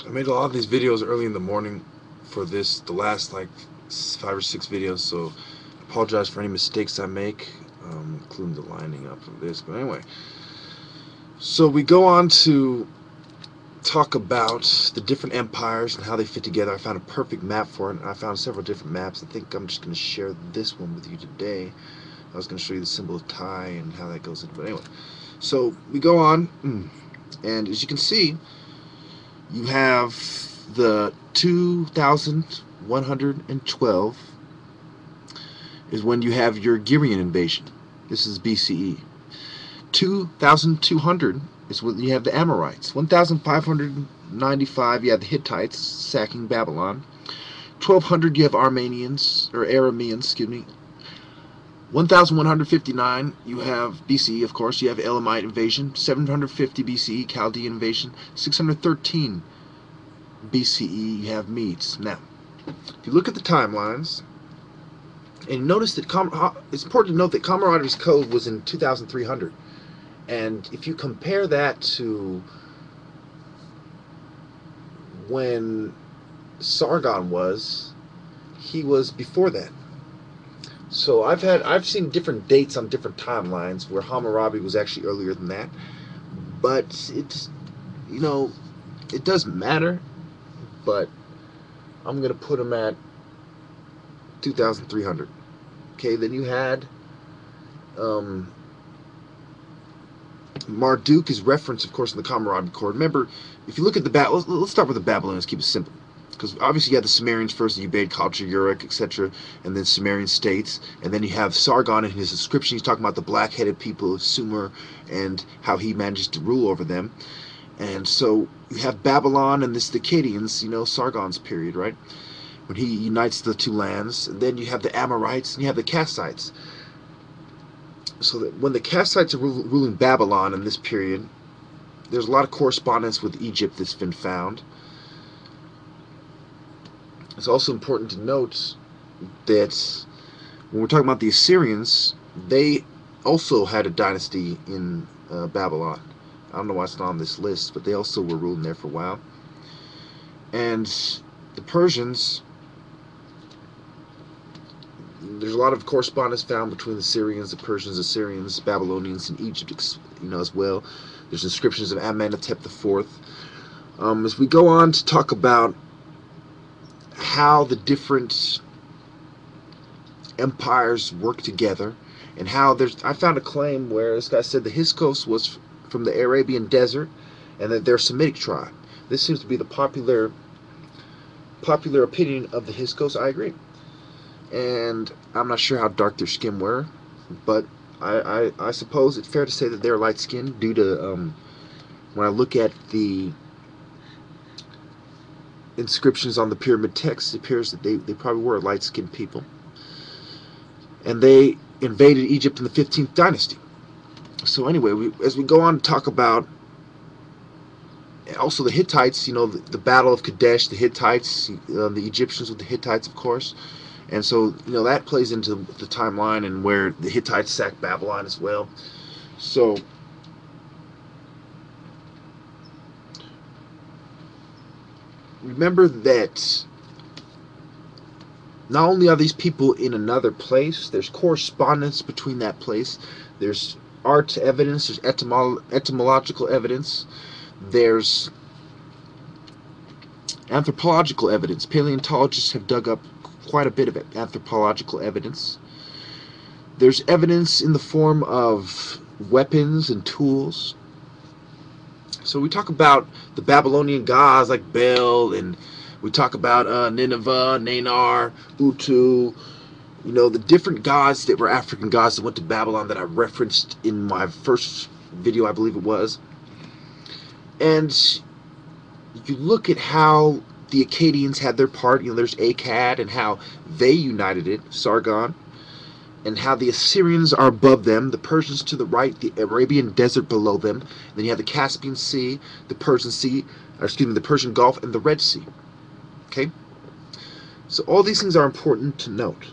I made a lot of these videos early in the morning for the last like 5 or 6 videos, so I apologize for any mistakes I make, including the lining up of this. But anyway, so we go on to talk about the different empires and how they fit together. I found a perfect map for it. I found several different maps. I think I'm just going to share this one with you today. I was going to show you the symbol of Thai and how that goes into it. But anyway, so we go on, and as you can see, you have the 2112 is when you have your Girian invasion. This is BCE. 2200 is when you have the Amorites. 1595 you have the Hittites sacking Babylon. 1200 you have Armenians, or Arameans, excuse me. 1159 you have BCE, of course, you have Elamite invasion. 750 BCE Chaldean invasion. 613 BCE you have Medes. Now, if you look at the timelines, and notice that it's important to note that Camarade's code was in 2300. And if you compare that to when Sargon was, he was before that. So I've seen different dates on different timelines where Hammurabi was actually earlier than that. But it's, it doesn't matter. But I'm gonna put him at 2,300. Okay, then you had Marduk is referenced, of course, in the Hammurabi Code. Remember, if you look at the let's start with the Babylonians. Keep it simple, because obviously you had the Sumerians first, the Ubaid culture, Uruk, etc., and then Sumerian states, and then you have Sargon in his inscription. He's talking about the black-headed people of Sumer and how he managed to rule over them. And so you have Babylon and the Akkadians, Sargon's period, right, when he unites the two lands. And then you have the Amorites and you have the Kassites. So that when the Kassites are ruling Babylon in this period, there's a lot of correspondence with Egypt that's been found. It's also important to note that when we're talking about the Assyrians, they also had a dynasty in Babylon. I don't know why it's not on this list, but they also were ruling there for a while. And the Persians, there's a lot of correspondence found between the Syrians, the Persians, Assyrians, Babylonians, and Egypt, as well. There's inscriptions of Amenhotep IV. As we go on to talk about how the different empires work together, and how I found a claim where this guy said the Hyksos was from the Arabian desert, and that they're a Semitic tribe. This seems to be the popular opinion of the Hyksos. I agree. And I'm not sure how dark their skin were, but I suppose it's fair to say that they're light-skinned due to, when I look at the inscriptions on the pyramid text, it appears that they probably were light-skinned people. And they invaded Egypt in the 15th dynasty. So anyway, as we go on to talk about also the Hittites, the Battle of Kadesh, the Hittites, the Egyptians with the Hittites, of course. And so, that plays into the timeline and where the Hittites sacked Babylon as well. So, remember that not only are these people in another place, there's correspondence between that place. There's art evidence, there's etymological evidence, there's anthropological evidence. Paleontologists have dug up quite a bit of anthropological evidence. There's evidence in the form of weapons and tools. So we talk about the Babylonian gods like Bel, and we talk about Nineveh, Nanar, Utu, the different gods that were African gods that went to Babylon that I referenced in my first video, I believe it was. And you look at how the Akkadians had their part. There's Akkad, and how they united it, Sargon, and how the Assyrians are above them, the Persians to the right, the Arabian desert below them. And then you have the Caspian Sea, the the Persian Gulf, and the Red Sea. Okay? So all these things are important to note.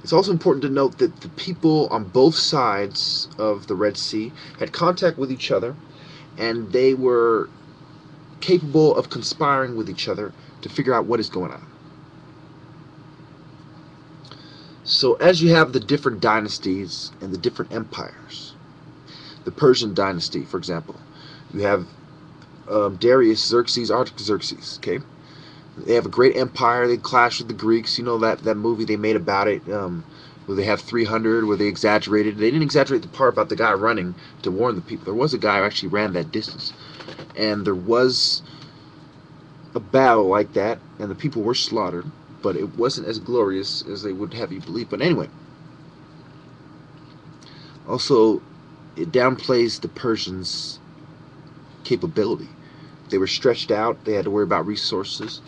It's also important to note that the people on both sides of the Red Sea had contact with each other, and they were capable of conspiring with each other to figure out what is going on. So as you have the different dynasties and the different empires, the Persian dynasty, for example, you have Darius, Xerxes, Artaxerxes. Okay, they have a great empire. They clash with the Greeks. You know that movie they made about it, where they have 300, where they exaggerated. They didn't exaggerate the part about the guy running to warn the people. There was a guy who actually ran that distance, and there was a battle like that, and the people were slaughtered, but it wasn't as glorious as they would have you believe. But anyway, also it downplays the Persians' capability. They were stretched out. They had to worry about resources,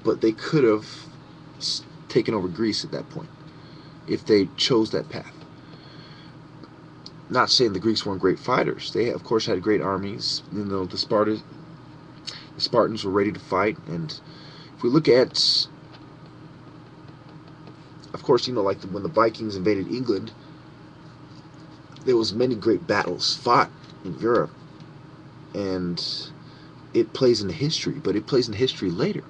but they could have taken over Greece at that point if they chose that path. Not saying the Greeks weren't great fighters. They, of course, had great armies. You know, the Spartans were ready to fight. And if we look at, of course, you know, like when the Vikings invaded England, there was many great battles fought in Europe, and it plays into history, but it plays in history later.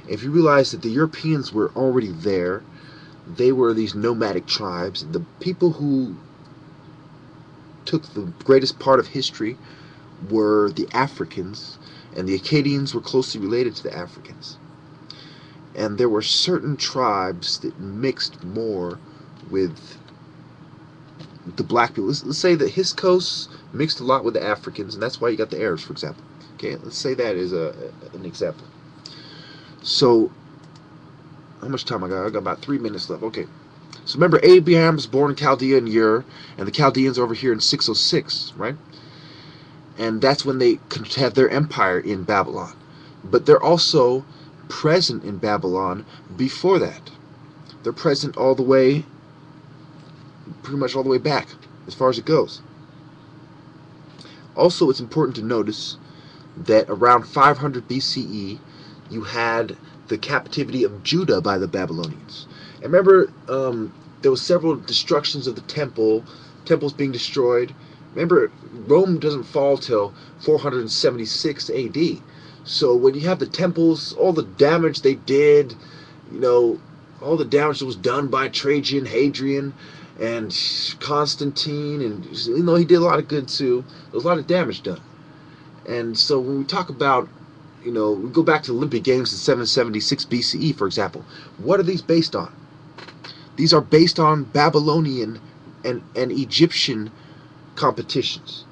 If you realize that the Europeans were already there, they were these nomadic tribes. The people who took the greatest part of history were the Africans, and the Akkadians were closely related to the Africans. And there were certain tribes that mixed more with the black people. Let's say that Hyksos mixed a lot with the Africans, and that's why you got the Arabs, for example. Okay, let's say that is an example. So, how much time I got? I got about 3 minutes left. Okay. So remember, Abraham was born in Chaldea in Ur, and the Chaldeans are over here in 606, right? And that's when they have their empire in Babylon. But they're also present in Babylon before that. They're present all the way, pretty much all the way back, as far as it goes. Also, it's important to notice that around 500 BCE, you had the captivity of Judah by the Babylonians. And remember, there was several destructions of the temples being destroyed. Remember, Rome doesn't fall till 476 AD. So when you have the temples, all the damage they did, you know, all the damage that was done by Trajan, Hadrian, and Constantine, and you know, he did a lot of good too. There was a lot of damage done. And so when we talk about, you know, we go back to the Olympic Games in 776 BCE, for example. What are these based on? These are based on Babylonian and Egyptian competitions.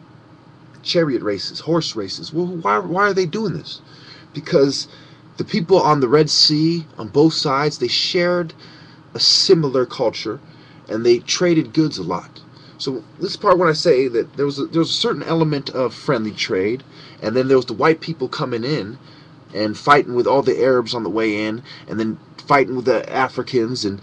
Chariot races, horse races. Well, why are they doing this? Because the people on the Red Sea, on both sides, they shared a similar culture, and they traded goods a lot. So this is part when I say that there was a certain element of friendly trade, and then there was the white people coming in and fighting with all the Arabs on the way in, and then fighting with the Africans, and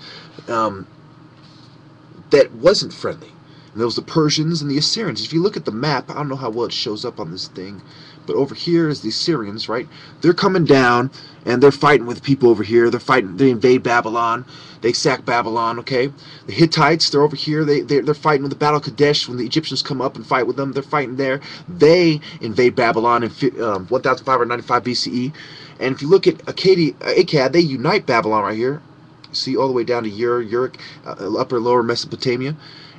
that wasn't friendly. And there was the Persians and the Assyrians. If you look at the map, I don't know how well it shows up on this thing, but over here is the Assyrians, right? They're coming down, and they're fighting with people over here. They're fighting. They invade Babylon. They sack Babylon, okay? The Hittites, they're over here. They're fighting with the Battle of Kadesh. When the Egyptians come up and fight with them, they're fighting there. They invade Babylon in 1595 BCE. And if you look at Akkad, they unite Babylon right here. See, all the way down to Uruk, upper lower Mesopotamia.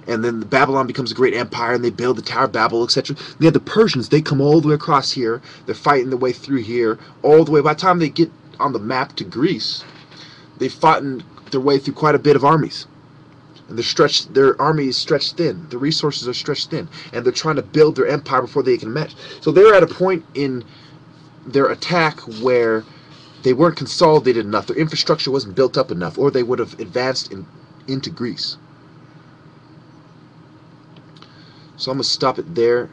And then Babylon becomes a great empire, and they build the Tower of Babel, etc. They have the Persians. They come all the way across here. They're fighting their way through here, all the way. By the time they get on the map to Greece, they've fought their way through quite a bit of armies. And their army is stretched thin. The resources are stretched thin. And they're trying to build their empire before they can match. So they're at a point in their attack where they weren't consolidated enough. Their infrastructure wasn't built up enough, or they would have advanced into Greece. So I'm going to stop it there.